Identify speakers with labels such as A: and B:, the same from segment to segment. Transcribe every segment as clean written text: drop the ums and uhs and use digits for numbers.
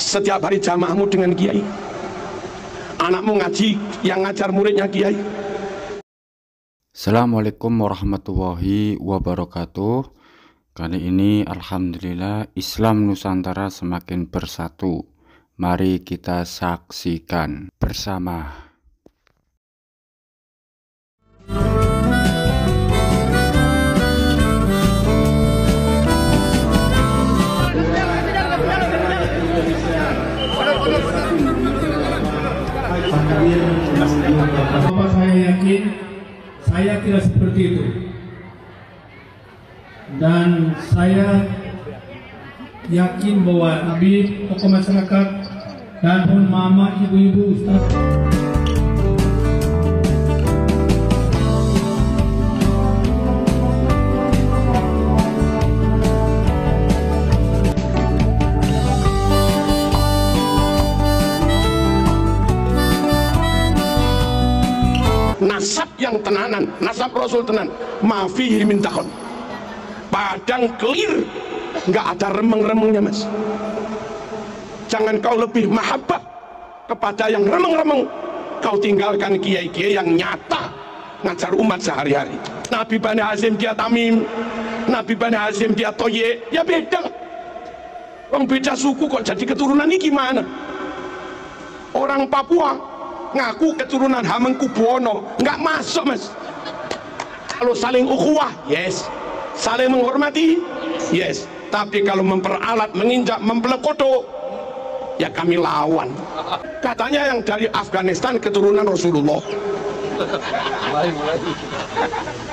A: setiap hari jamaahmu dengan kiai, anakmu ngaji yang ngajar muridnya kiai.
B: Assalamualaikum warahmatullahi wabarakatuh. Kali ini alhamdulillah Islam Nusantara semakin bersatu. Mari kita saksikan bersama.
C: Bapak saya yakin saya tidak seperti itu, dan saya yakin bahwa Nabi, tokoh masyarakat, dan pun mama, ibu-ibu, ustaz,
A: nasab yang tenanan, nasab Rasul tenan, mafihi min tahun, padang clear, nggak ada remeng-remengnya mas. Jangan kau lebih mahabbah kepada yang remeng-remeng, kau tinggalkan kiai-kiai yang nyata ngajar umat sehari-hari. Nabi Bani Hashim dia Tamim, Nabi Bani Hashim dia Toye, ya beda. Orang beda suku kok jadi keturunan ini gimana? Orang Papua ngaku keturunan Hamengkubuwono, nggak masuk mas. Kalau saling ukhuwah, yes. Saling menghormati, yes. Tapi kalau memperalat, menginjak, mempelekoto, ya kami lawan. Katanya yang dari Afghanistan keturunan Rasulullah,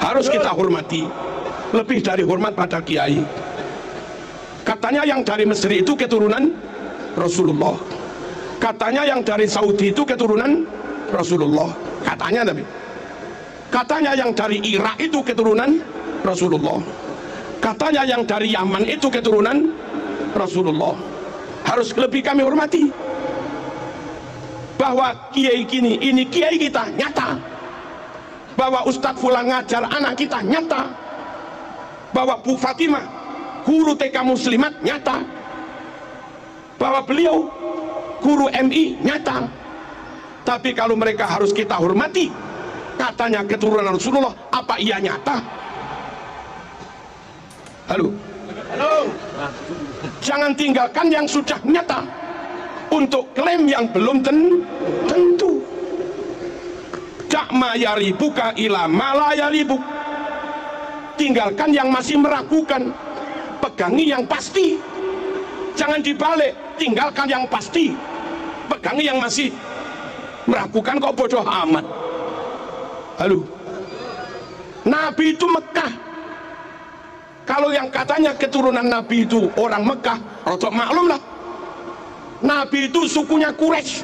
A: harus kita hormati, lebih dari hormat pada kiai. Katanya yang dari Mesir itu keturunan Rasulullah, katanya yang dari Saudi itu keturunan Rasulullah, katanya. Tapi katanya yang dari Irak itu keturunan Rasulullah, katanya yang dari Yaman itu keturunan Rasulullah. Harus lebih kami hormati bahwa kiai ini kiai kita nyata, bahwa Ustadz Fulan ngajar anak kita nyata, bahwa Bu Fatimah guru TK Muslimat nyata, bahwa beliau guru MI nyata. Tapi kalau mereka harus kita hormati, katanya keturunan Rasulullah, apa iya nyata? Halo, jangan tinggalkan yang sudah nyata untuk klaim yang belum tentu. Dakma yaribuka ila mala yaribuk, tinggalkan yang masih meragukan, pegangi yang pasti. Jangan dibalik, tinggalkan yang pasti, pegangi yang masih meragukan. Kok bodoh amat. Halo, Nabi itu Mekah. Kalau yang katanya keturunan Nabi itu orang Mekah, rotok maklum lah, Nabi itu sukunya Quraisy.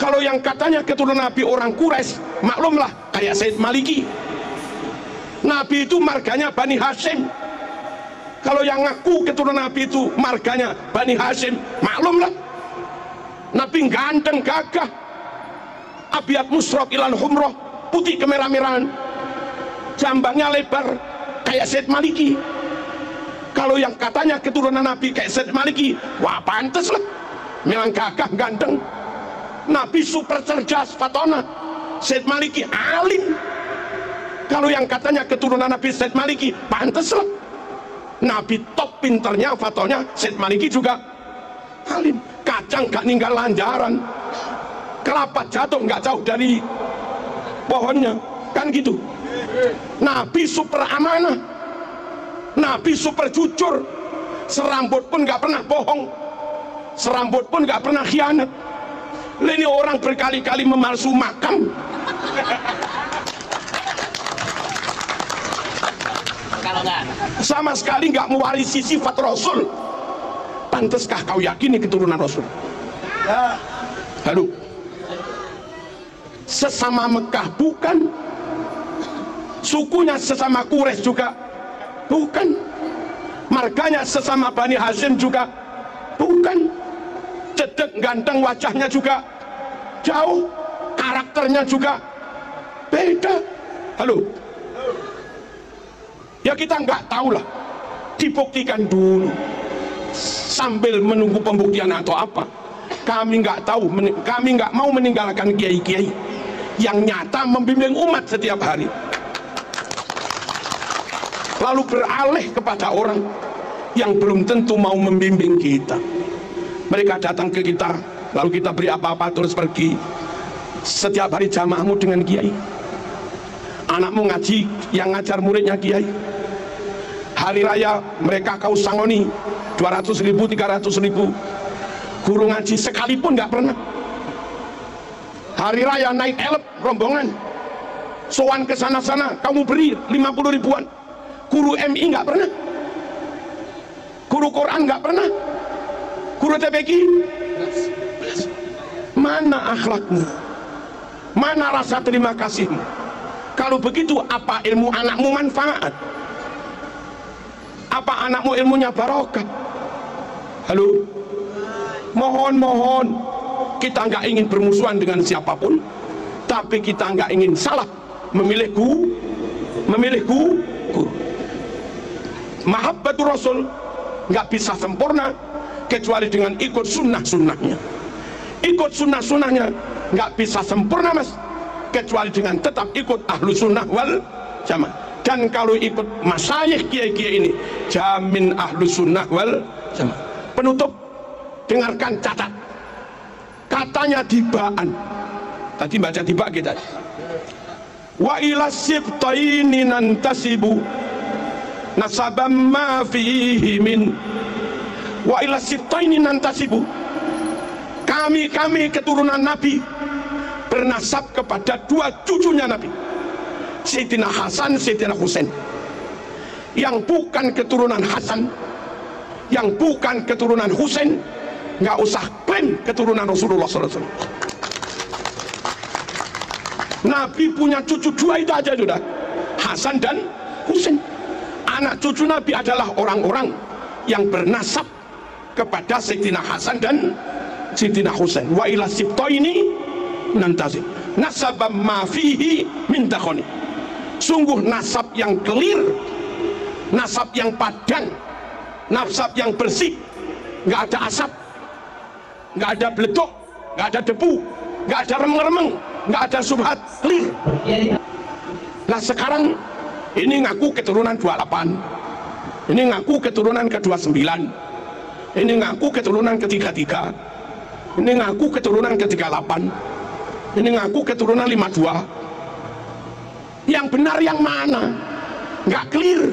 A: Kalau yang katanya keturunan Nabi orang Quraisy, maklumlah kayak Said Maliki. Nabi itu marganya Bani Hashim. Kalau yang ngaku keturunan Nabi itu marganya Bani Hashim, maklumlah Nabi ganteng gagah, abiat musrok ilan humroh, putih kemerah-merahan, jambangnya lebar kayak Said Maliki. Kalau yang katanya keturunan Nabi kayak Said Maliki, wah pantes lah, memang gagah ganteng. Nabi super cerdas fatona, Said Maliki alim. Kalau yang katanya keturunan Nabi Said Maliki, pantes lah, Nabi top pinternya fatona, Said Maliki juga alim. Kacang gak ninggal lanjaran, kelapa jatuh nggak jauh dari pohonnya, kan gitu. Nabi super amanah, Nabi super jujur, serambut pun nggak pernah bohong, serambut pun nggak pernah khianat. Ini orang berkali-kali memalsu makam, sama sekali nggak mewarisi sifat Rasul. Pantaskah kau yakini keturunan Rasul? Halo, sesama Mekah bukan, sukunya sesama Quraisy juga bukan, marganya sesama Bani Hashim juga bukan, cedek ganteng wajahnya juga jauh, karakternya juga beda. Halo, ya kita nggak tahu lah, dibuktikan dulu. sambil menunggu pembuktian atau apa. Kami nggak tahu, kami nggak mau meninggalkan kiai-kiai yang nyata membimbing umat setiap hari, lalu beralih kepada orang yang belum tentu mau membimbing kita. Mereka datang ke kita, lalu kita beri apa-apa terus pergi. Setiap hari jamaahmu dengan kiai, anakmu ngaji, yang ngajar muridnya kiai. Hari raya mereka kau sangoni 200.000, 300.000. Guru ngaji sekalipun nggak pernah. Hari raya naik elep rombongan, sowan ke sana-sana kamu beri 50 ribuan. Guru MI nggak pernah, guru Quran nggak pernah, guru TPQ. Mana akhlakmu? Mana rasa terima kasihmu? Kalau begitu, apa ilmu anakmu manfaat? Apa anakmu ilmunya barokah? Halo, mohon kita nggak ingin bermusuhan dengan siapapun, tapi kita nggak ingin salah memilih guru. Mahabbatur Rasul nggak bisa sempurna kecuali dengan ikut sunnah-sunnahnya. Ikut sunnah-sunnahnya nggak bisa sempurna mas, kecuali dengan tetap ikut ahlu sunnah wal jamaah. Dan kalau ikut masyayikh kiai-kiai ini, jamin ahlu sunnah wal jamaah. Penutup, dengarkan, catat. Katanya Dibaan, tadi baca Diba kita. Wa ila sibtaini nantasibu nasabam ma fihi min. Wa ila sibtaini nantasibu, kami keturunan Nabi bernasab kepada dua cucunya Nabi, Sayyidina Hasan, Sayyidina Husain. Yang bukan keturunan Hasan, yang bukan keturunan Husain, nggak usah klaim keturunan Rasulullah SAW. Nabi punya cucu dua itu aja sudah, Hasan dan Husain. Anak cucu Nabi adalah orang-orang yang bernasab kepada Sayyidina Hasan dan Sayyidina Husain. Wa ila sibtaini nantazib nasabam ma fihi min takhoni. Sungguh nasab yang clear, nasab yang padan, nasab yang bersih, nggak ada asap, nggak ada beledok, nggak ada debu, nggak ada remeng-remeng, nggak ada subhat, clear. Nah sekarang ini ngaku keturunan 28, ini ngaku keturunan ke-29, ini ngaku keturunan ke-33, ini ngaku keturunan ke-38, ini ngaku keturunan 52. Yang benar yang mana? Nggak clear.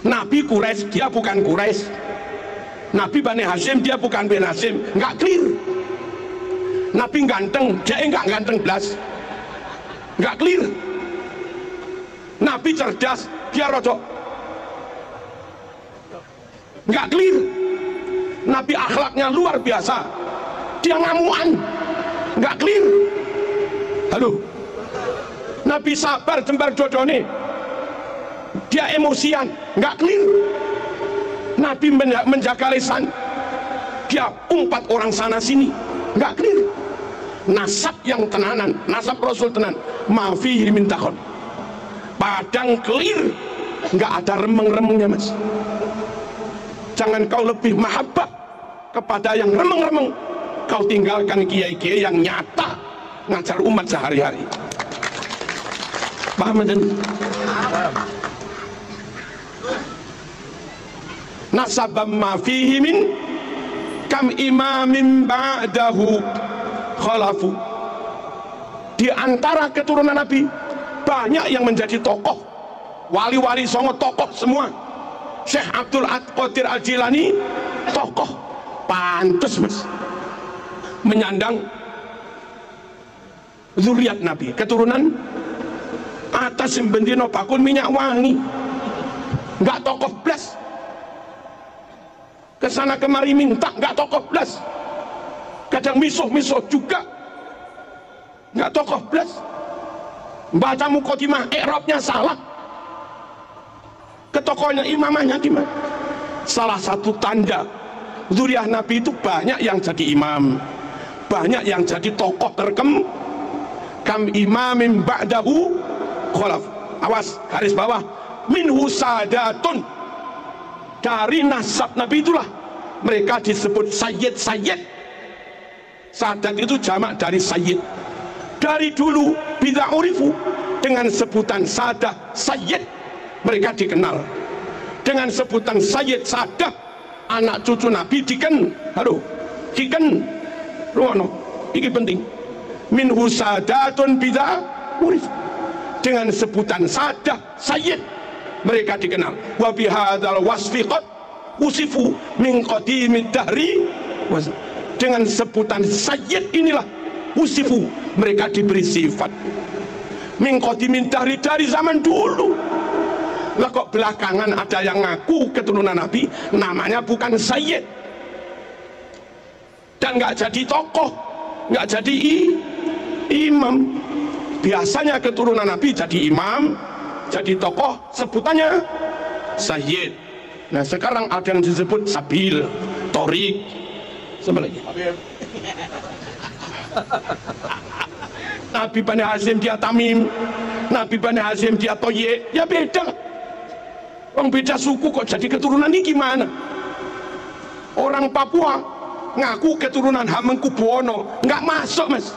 A: Nabi Quraisy, dia bukan Quraisy. Nabi Bani Hashim, dia bukan Bani Hashim. Nggak clear. Nabi ganteng, dia nggak ganteng belas. Nggak clear. Nabi cerdas, dia rodok. Nggak clear. Nabi akhlaknya luar biasa, dia ngamuan. Nggak clear. Halo, Nabi sabar jembar dodone, dia emosian, nggak clear. Nabi menjaga lisan, dia umpat orang sana sini, nggak clear. Nasab yang tenanan, nasab Rasul tenan, mafihi min takhon, padang clear, nggak ada remeng-remengnya mas. Jangan kau lebih mahabbah kepada yang remeng-remeng, kau tinggalkan kiai-kiai yang nyata ngajar umat sehari-hari. Paham dan nasabam ma fihi min kam imamin ba'dahu khalafu. Di antara keturunan Nabi banyak yang menjadi tokoh, wali-wali songo tokoh semua. Syekh Abdul Qadir Al-Jilani tokoh, pantes mas menyandang zuriat Nabi, keturunan atas bendino bakul minyak wangi, nggak tokoh blas, kesana kemari minta, nggak tokoh blas, kadang misuh juga nggak tokoh blas, baca muqaddimah i'rabnya salah, ke tokohnya imamahnya gimana. Salah satu tanda zuriat Nabi itu banyak yang jadi imam, banyak yang jadi tokoh terkem. Kam imamin ba'dahu khalaf. Awas, garis bawah, minhu sadatun, Dari nasab Nabi itulah mereka disebut sayyid. Sadat itu jamak dari sayyid. Dari dulu bidza urifu dengan sebutan sadah sayyid, mereka dikenal dengan sebutan sayyid sadah. Anak cucu Nabi ruwono iki penting, minhu sadatun bidza urifu, dengan sebutan sadah sayyid mereka dikenal. Wa bihadzal wasfi qad usifu min qadimid dahri, dengan sebutan sayyid inilah usifu mereka diberi sifat min qadimid dahri, dari zaman dulu. Lah kok belakangan ada yang ngaku keturunan Nabi namanya bukan sayyid dan nggak jadi tokoh, nggak jadi imam. Biasanya keturunan Nabi jadi imam, jadi tokoh, sebutannya sayyid. Nah sekarang ada yang disebut sabil, torik, sama lagi. Nabi Bani Hashim dia Tamim, Nabi Bani Hashim dia Toye, ya beda. Orang beda suku kok jadi keturunan ini gimana? Orang Papua ngaku keturunan Hamengkubuwono, nggak masuk mas.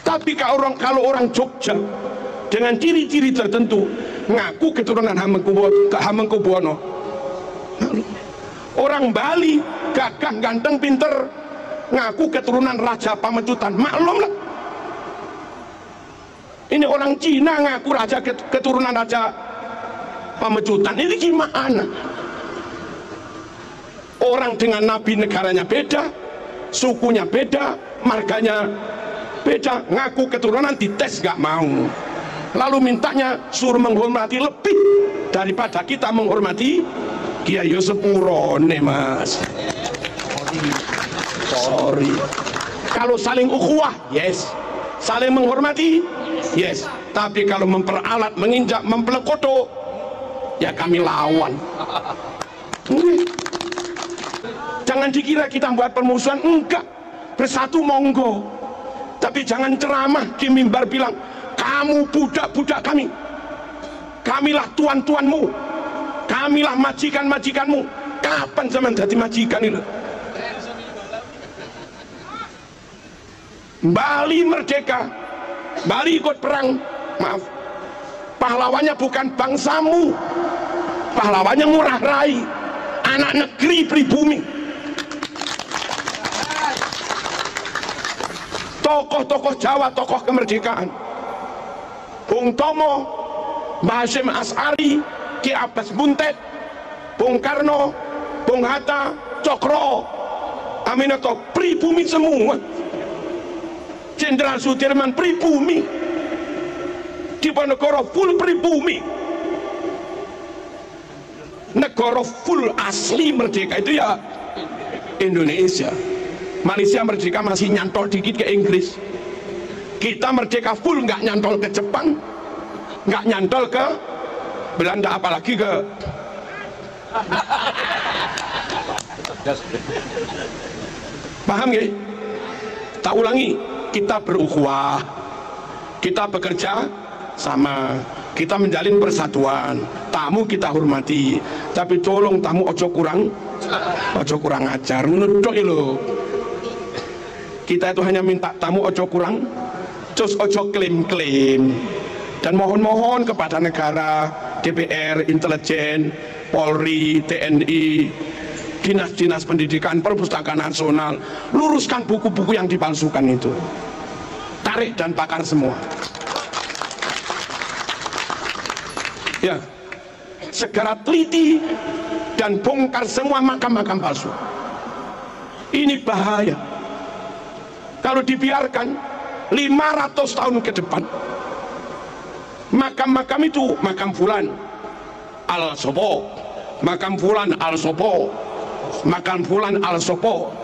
A: Tapi kalau orang Jogja dengan ciri-ciri tertentu ngaku keturunan Hamengkubuwono. Orang Bali gagah, ganteng, pinter, ngaku keturunan Raja Pamecutan, maklum lah. Ini orang Cina ngaku keturunan Raja Pamecutan, ini gimana? Orang dengan Nabi negaranya beda, sukunya beda, marganya beda, ngaku keturunan dites gak mau, lalu mintanya suruh menghormati lebih daripada kita menghormati Kiai sepurone mas. Sorry. Kalau saling ukhuwah, yes. Saling menghormati, yes. Tapi kalau memperalat, menginjak, mempelekoto, ya kami lawan. Jangan dikira kita buat permusuhan, enggak. Bersatu monggo. Tapi jangan ceramah di mimbar bilang, kamu budak-budak kami, kamilah tuan-tuanmu, kamilah majikan-majikanmu. Kapan zaman jadi majikan itu? Bali merdeka, Bali ikut perang, maaf, pahlawannya bukan bangsamu, pahlawannya Ngurah Rai, anak negeri pribumi. Tokoh-tokoh Jawa, tokoh kemerdekaan, Bung Tomo, Mbah Hasyim As'ari, Ki Abbas Buntet, Bung Karno, Bung Hatta, Cokro, Aminoto, pribumi semua. Jenderal Sudirman pribumi, Diponegoro full pribumi. Negara full asli merdeka itu ya Indonesia. Malaysia merdeka masih nyantol dikit ke Inggris. Kita merdeka full, nggak nyantol ke Jepang, nggak nyantol ke Belanda, apalagi ke paham gak? Tak ulangi, kita berukhuwah, kita bekerja sama, kita menjalin persatuan, tamu kita hormati, tapi tolong tamu ojo kurang ajar, menurut lo. Kita itu hanya minta tamu ojo kurang, terus ojo klaim-klaim, dan mohon-mohon kepada negara, DPR, intelijen, Polri, TNI, dinas-dinas pendidikan, perpustakaan nasional, luruskan buku-buku yang dipalsukan itu, tarik dan bakar semua. Ya, segera teliti dan bongkar semua makam-makam palsu. Ini bahaya. Kalau dibiarkan 500 tahun ke depan, makam-makam itu, makam fulan al-sopo, makam fulan al-sopo, makam fulan al-sopo,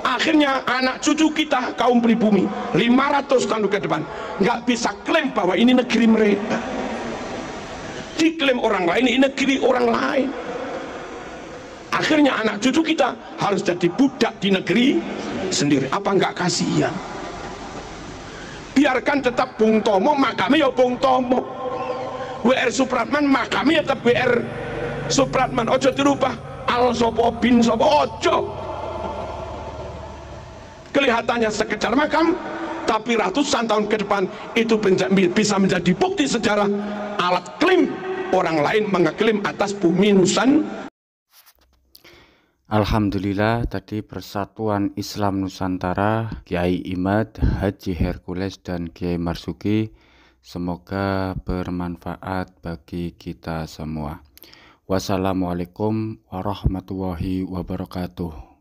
A: akhirnya anak cucu kita kaum pribumi 500 tahun ke depan nggak bisa klaim bahwa ini negeri mereka, diklaim orang lain, ini negeri orang lain. Akhirnya anak cucu kita harus jadi budak di negeri sendiri. Apa nggak kasihan? Biarkan tetap Bung Tomo, makamnya ya Bung Tomo. WR Supratman makamnya tetap WR Supratman, ojo dirubah al sopo bin sopo, ojo. Kelihatannya sekedar makam, tapi ratusan tahun ke depan itu bisa menjadi bukti sejarah, alat klaim orang lain mengeklaim atas bumi Nusantara.
B: Alhamdulillah, tadi Persatuan Islam Nusantara, Kiai Imad, Haji Hercules, dan Kiai Marzuki, semoga bermanfaat bagi kita semua. Wassalamualaikum warahmatullahi wabarakatuh.